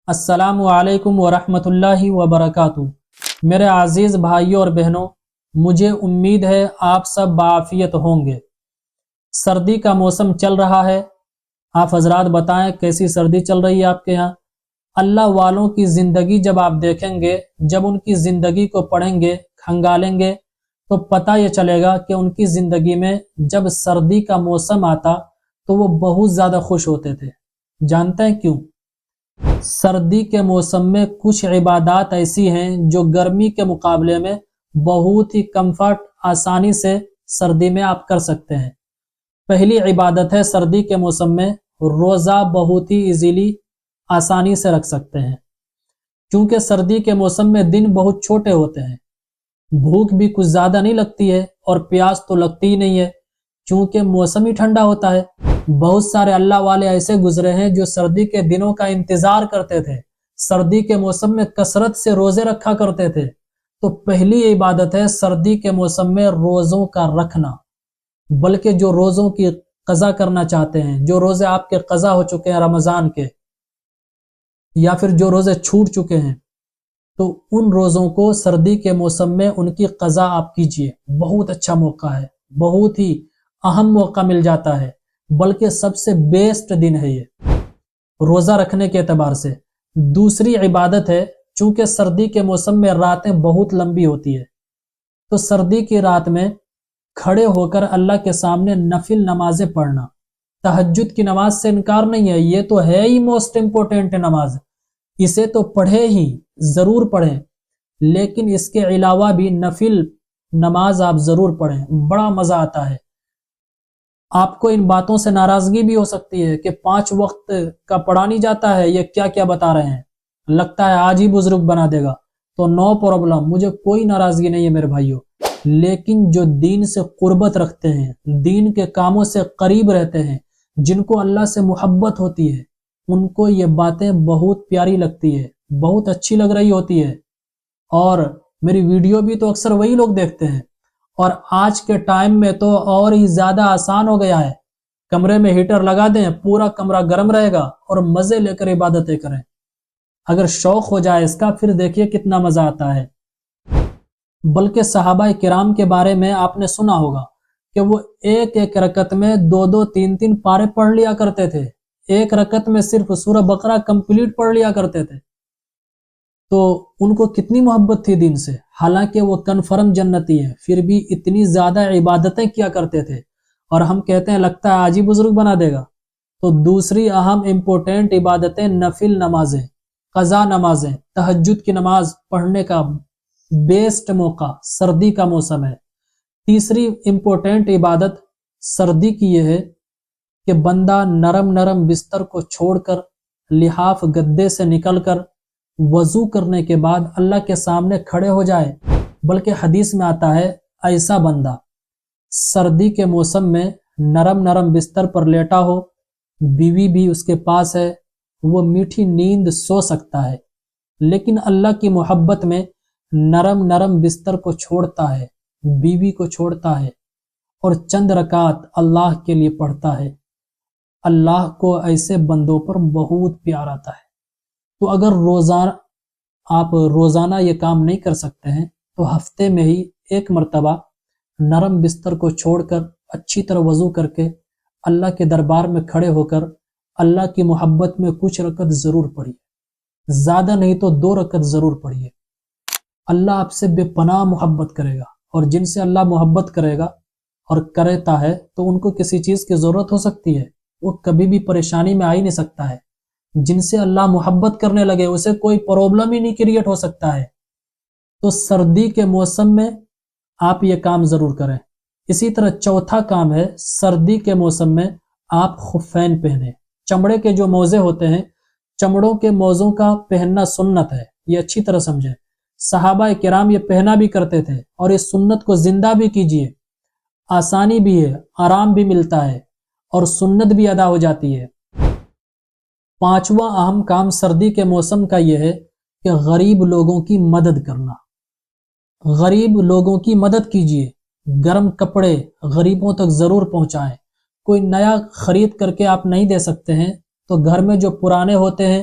السلام علیکم ورحمۃ اللہ وبرکاتہ۔ میرے عزیز بھائیوں اور بہنوں، مجھے امید ہے آپ سب بعافیت ہوں گے۔ سردی کا موسم چل رہا ہے۔ آپ حضرات بتائیں کیسی سردی چل رہی ہے آپ کے ہاں؟ اللہ والوں کی زندگی جب آپ دیکھیں گے، جب ان کی زندگی کو پڑھیں گے، کھنگالیں گے، تو پتہ یہ چلے گا کہ ان کی زندگی میں جب سردی کا موسم آتا تو وہ بہت زیادہ خوش ہوتے تھے۔ جانتے ہیں کیوں؟ سردی کے موسم میں کچھ عبادات ایسی ہیں جو گرمی کے مقابلے میں بہت ہی کمفرٹ آسانی سے سردی میں آپ کر سکتے ہیں۔ پہلی عبادت ہے سردی کے موسم میں روزہ بہت ہی ایزیلی آسانی سے رکھ سکتے ہیں، کیونکہ سردی کے موسم میں دن بہت چھوٹے ہوتے ہیں، بھوک بھی کچھ زیادہ نہیں لگتی ہے اور پیاس تو لگتی ہی نہیں ہے کیونکہ موسم ہی ٹھنڈا ہوتا ہے۔ بہت سارے اللہ والے ایسے گزرے ہیں جو سردی کے دنوں کا انتظار کرتے تھے، سردی کے موسم میں کثرت سے روزے رکھا کرتے تھے۔ تو پہلی عبادت ہے سردی کے موسم میں روزوں کا رکھنا، بلکہ جو روزوں کی قضا کرنا چاہتے ہیں، جو روزے آپ کے قضا ہو چکے ہیں رمضان کے، یا پھر جو روزے چھوٹ چکے ہیں، تو ان روزوں کو سردی کے موسم میں ان کی قضا آپ کیجئے۔ بہت اچھا موقع ہے، بہت ہی اہم موقع مل جاتا ہے، بلکہ سب سے بیسٹ دن ہے یہ روزہ رکھنے کے اعتبار سے۔ دوسری عبادت ہے، چونکہ سردی کے موسم میں راتیں بہت لمبی ہوتی ہے، تو سردی کی رات میں کھڑے ہو کر اللہ کے سامنے نفل نمازیں پڑھنا۔ تہجد کی نماز سے انکار نہیں ہے، یہ تو ہے ہی موسٹ امپورٹنٹ نماز، اسے تو پڑھے ہی، ضرور پڑھیں، لیکن اس کے علاوہ بھی نفل نماز آپ ضرور پڑھیں، بڑا مزہ آتا ہے۔ آپ کو ان باتوں سے ناراضگی بھی ہو سکتی ہے کہ 5 وقت کا پڑھا نہیں جاتا ہے، یہ کیا کیا بتا رہے ہیں، لگتا ہے آج ہی بزرگ بنا دے گا، تو نو پرابلم، مجھے کوئی ناراضگی نہیں ہے میرے بھائیوں۔ لیکن جو دین سے قربت رکھتے ہیں، دین کے کاموں سے قریب رہتے ہیں، جن کو اللہ سے محبت ہوتی ہے، ان کو یہ باتیں بہت پیاری لگتی ہے، بہت اچھی لگ رہی ہوتی ہے، اور میری ویڈیو بھی تو اکثر وہی لوگ دیکھتے ہیں۔ اور آج کے ٹائم میں تو اور ہی زیادہ آسان ہو گیا ہے، کمرے میں ہیٹر لگا دیں، پورا کمرہ گرم رہے گا اور مزے لے کر عبادتیں کریں۔ اگر شوق ہو جائے اس کا، پھر دیکھیے کتنا مزہ آتا ہے۔ بلکہ صحابہ کرام کے بارے میں آپ نے سنا ہوگا کہ وہ ایک ایک رکعت میں 2 3 پارے پڑھ لیا کرتے تھے، ایک رکعت میں صرف سورہ بقرہ کمپلیٹ پڑھ لیا کرتے تھے۔ تو ان کو کتنی محبت تھی دین سے، حالانکہ وہ کنفرم جنتی ہے، پھر بھی اتنی زیادہ عبادتیں کیا کرتے تھے، اور ہم کہتے ہیں لگتا ہے آج ہی بزرگ بنا دے گا۔ تو دوسری اہم امپورٹنٹ عبادتیں نفل نمازیں، قضا نمازیں، تہجد کی نماز پڑھنے کا بیسٹ موقع سردی کا موسم ہے۔ تیسری امپورٹنٹ عبادت سردی کی یہ ہے کہ بندہ نرم نرم بستر کو چھوڑ کر، لحاف گدے سے نکل کر، وضو کرنے کے بعد اللہ کے سامنے کھڑے ہو جائے۔ بلکہ حدیث میں آتا ہے ایسا بندہ سردی کے موسم میں نرم نرم بستر پر لیٹا ہو، بیوی بھی اس کے پاس ہے، وہ میٹھی نیند سو سکتا ہے، لیکن اللہ کی محبت میں نرم نرم بستر کو چھوڑتا ہے، بیوی کو چھوڑتا ہے، اور چند رکعت اللہ کے لیے پڑھتا ہے۔ اللہ کو ایسے بندوں پر بہت پیار آتا ہے۔ تو اگر آپ روزانہ یہ کام نہیں کر سکتے ہیں، تو ہفتے میں ہی ایک مرتبہ نرم بستر کو چھوڑ کر اچھی طرح وضو کر کے اللہ کے دربار میں کھڑے ہو کر اللہ کی محبت میں کچھ رکعت ضرور پڑھیے، زیادہ نہیں تو 2 رکعت ضرور پڑھیے۔ اللہ آپ سے بے پناہ محبت کرے گا، اور جن سے اللہ محبت کرے گا اور کرتا ہے تو ان کو کسی چیز کی ضرورت ہو سکتی ہے، وہ کبھی بھی پریشانی میں آ ہی نہیں سکتا ہے۔ جن سے اللہ محبت کرنے لگے اسے کوئی پرابلم ہی نہیں کریٹ ہو سکتا ہے۔ تو سردی کے موسم میں آپ یہ کام ضرور کریں۔ اسی طرح چوتھا کام ہے، سردی کے موسم میں آپ خفین پہنیں۔ چمڑے کے جو موزے ہوتے ہیں، چمڑوں کے موزوں کا پہننا سنت ہے، یہ اچھی طرح سمجھیں۔ صحابہ کرام یہ پہنا بھی کرتے تھے، اور اس سنت کو زندہ بھی کیجئے، آسانی بھی ہے، آرام بھی ملتا ہے، اور سنت بھی ادا ہو جاتی ہے۔ پانچواں اہم کام سردی کے موسم کا یہ ہے کہ غریب لوگوں کی مدد کرنا۔ غریب لوگوں کی مدد کیجیے، گرم کپڑے غریبوں تک ضرور پہنچائیں۔ کوئی نیا خرید کر کے آپ نہیں دے سکتے ہیں تو گھر میں جو پرانے ہوتے ہیں